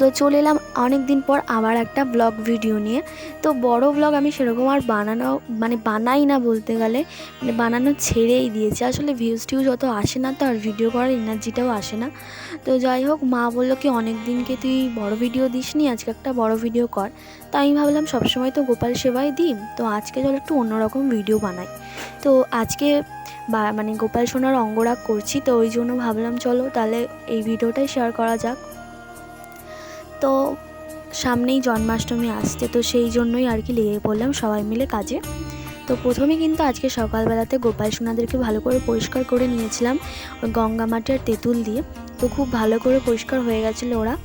তো চলে এলাম অনেক দিন পর আবার একটা ব্লগ ভিডিও নিয়ে। তো বড় ব্লগ আমি সেরকম আর বানাই না বলতে গেলে, বানানো ছেড়েই দিয়েছি। আসলে ভিউজ টিউজ অত আসে না, তো আর ভিডিও করার এনার্জিটাও আসে না। তো যাই হোক, মা বললো কি অনেক দিনকে তুই বড় ভিডিও দিসনি, আজকে একটা বড় ভিডিও কর। তো আমি ভাবলাম সবসময় তো গোপাল সেবাই দিই, তো আজকে চলো একটু অন্যরকম ভিডিও বানাই। তো আজকে গোপাল সোনার অঙ্গরাগ করছি, তো ওই জন্য ভাবলাম চলো তাহলে এই ভিডিওটাই শেয়ার করা যাক। তো সামনেই জন্মাষ্টমী আসছে, তো সেই জন্যই আর কি লেগে পড়লাম সবাই মিলে কাজে। তো প্রথমে কিন্তু আজকে সকালবেলাতে গোপাল সোনাদেরকে ভালো করে পরিষ্কার করে নিয়েছিলাম ওই গঙ্গা মাটি আর তেঁতুল দিয়ে। তো খুব ভালো করে পরিষ্কার হয়ে গেছিলো ওরা।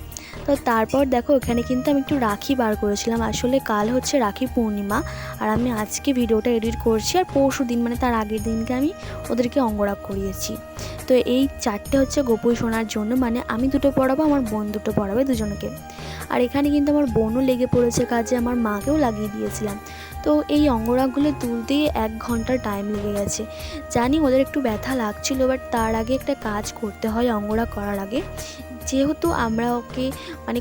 তো তারপর দেখো এখানে কিন্তু আমি একটু রাখি বার করেছিলাম। আসলে কাল হচ্ছে রাখি পূর্ণিমা, আর আমি আজকে ভিডিওটা এডিট করছি, আর পরশু দিন তার আগের দিনকে আমি ওদেরকে অঙ্গরাগ করিয়েছি। তো এই চারটে হচ্ছে গোপুই সোনার জন্য, আমি দুটো পড়াবো, আমার বোন দুটো পড়াবে, দুজনকে। আর এখানে কিন্তু আমার বোনও লেগে পড়েছে কাজে, আমার মাকেও লাগিয়ে দিয়েছিলাম। তো এই অঙ্গরাগগুলো তুলতেই 1 ঘন্টা টাইম লেগে গেছে। জানি ওদের একটু ব্যথা লাগছিল, বাট তার আগে একটা কাজ করতে হয় অঙ্গরাগ করার আগে। যেহেতু আমরা ওকে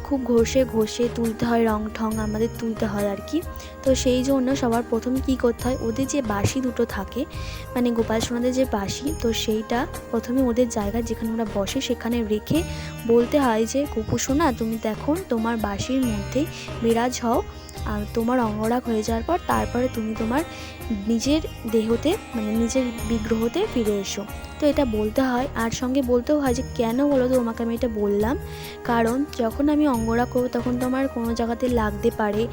খুব ঘষে ঘষে তুলতে হয়, রং ঠং আমাদের তুলতে হয় আর কি। তো সেই জন্য সবার প্রথম কি করতে হয়, ওদের যে বাঁশি দুটো থাকে, গোপাল সোনাদের যে বাঁশি, তো সেইটা প্রথমে ওদের জায়গা যেখানে ওরা বসে সেখানে রেখে বলতে হয় যে গোপু সোনা তুমি দেখো তোমার বাঁশির মধ্যে বিরাজ হও, আর তোমার অঙ্গরাগ হয়ে যাওয়ার পর তারপরে তুমি তোমার নিজের দেহতে নিজের বিগ্রহতে ফিরে এসো। তো এটা বলতে হয়, আর সঙ্গে বলতেও হয় যে কেন বলো তো তোমাকে আমি এটা বললাম, কারণ যখন আমি অঙ্গরাগ করবো তখন তোমার কোনো জায়গাতে লাগতে পারে,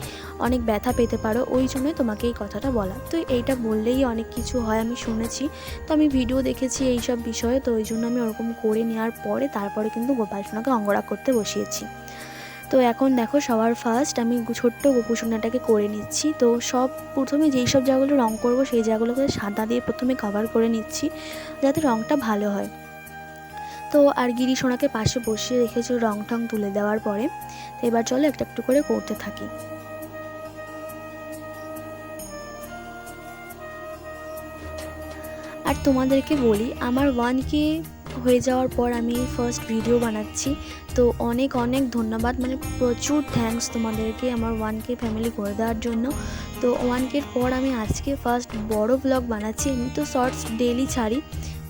অনেক ব্যথা পেতে পারো, ওই জন্যই তোমাকে এই কথাটা বলা। তো এইটা বললেই অনেক কিছু হয়, আমি শুনেছি, তো আমি ভিডিও দেখেছি এইসব বিষয়ে, তো ওই জন্য আমি ওরকম করে নেওয়ার পরে তারপরে কিন্তু গোপাল সোনাকে অঙ্গরাগ করতে বসিয়েছি। তো এখন দেখো সবার ফার্স্ট আমি ছোট্ট গোপু সোনাটাকে করে নিচ্ছি। তো সব প্রথমে যেই সব জায়গাগুলো রং করব সেই জায়গাগুলোকে সাদা দিয়ে প্রথমে কভার করে নিচ্ছি, যাতে রংটা ভালো হয়। তো আর গিরি সোনাকে পাশে বসিয়ে রেখেছি রং টং তুলে দেওয়ার পরে। তো এবার চলো একটা একটু করে করতে থাকি। আর তোমাদেরকে বলি, আমার 1K হয়ে যাওয়ার পর আমি ফার্স্ট ভিডিও বানাচ্ছি। তো অনেক অনেক ধন্যবাদ, প্রচুর থ্যাঙ্কস তোমাদেরকে আমার 1K ফ্যামিলি করে দেওয়ার জন্য। তো 1Kর পর আমি আজকে ফার্স্ট বড় ব্লগ বানাচ্ছি। আমি তো শর্টস ডেইলি ছাড়ি,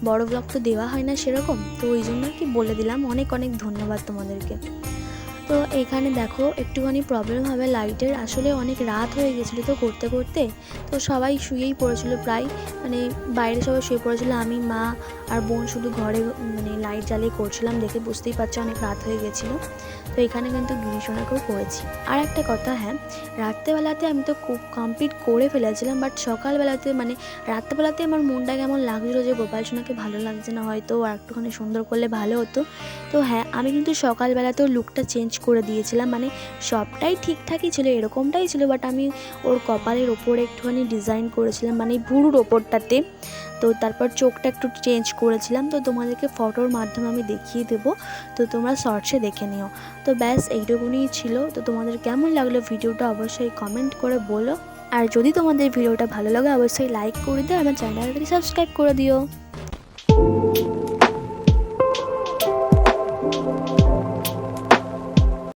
বড় ব্লগ তো দেওয়া হয় না সেরকম, তো ওই জন্য কি বলে দিলাম। অনেক অনেক ধন্যবাদ তোমাদেরকে। তো এখানে দেখো একটুখানি প্রবলেম হবে লাইটের, আসলে অনেক রাত হয়ে গেছিলো তো করতে করতে, তো সবাই শুয়েই পড়েছিল প্রায়, বাইরে সবাই শুয়ে পড়েছিল, আমি মা আর বোন শুধু ঘরে লাইট জ্বালিয়ে করছিলাম, দেখে বুঝতেই পারছি অনেক রাত হয়ে গেছিলো। তো এখানে কিন্তু গিরিশোনাকেও করেছি। আর একটা কথা, হ্যাঁ, রাত্রেবেলাতে আমি তো খুব কমপ্লিট করে ফেলেছিলাম, বাট সকালবেলাতে রাত্রেবেলাতে আমার মনটা কেমন লাগছিলো যে গোপাল সোনাকে ভালো লাগছে না, হয়তো আর একটুখানি সুন্দর করলে ভালো হতো। তো হ্যাঁ, আমি কিন্তু সকালবেলাতেও লুকটা চেঞ্জ করে দিয়েছিলাম, সবটাই ঠিকঠাকই ছিল, এরকমটাই ছিল, বাট আমি ওর কপালের ওপরে একটুখানি ডিজাইন করেছিলাম, ভুরুর ওপরটাতে। তো তারপর চোখটা একটু চেঞ্জ করেছিলাম, তো তোমাদেরকে ফটোর মাধ্যমে আমি দেখিয়ে দেবো, তো তোমরা শর্টসে দেখে নিও। তো ব্যাস এইটুকুনি ছিল। তো তোমাদের কেমন লাগলো ভিডিওটা অবশ্যই কমেন্ট করে বলো, আর যদি তোমাদের ভিডিওটা ভালো লাগে অবশ্যই লাইক করে দিও, আমার চ্যানেলটাকে সাবস্ক্রাইব করে দিও।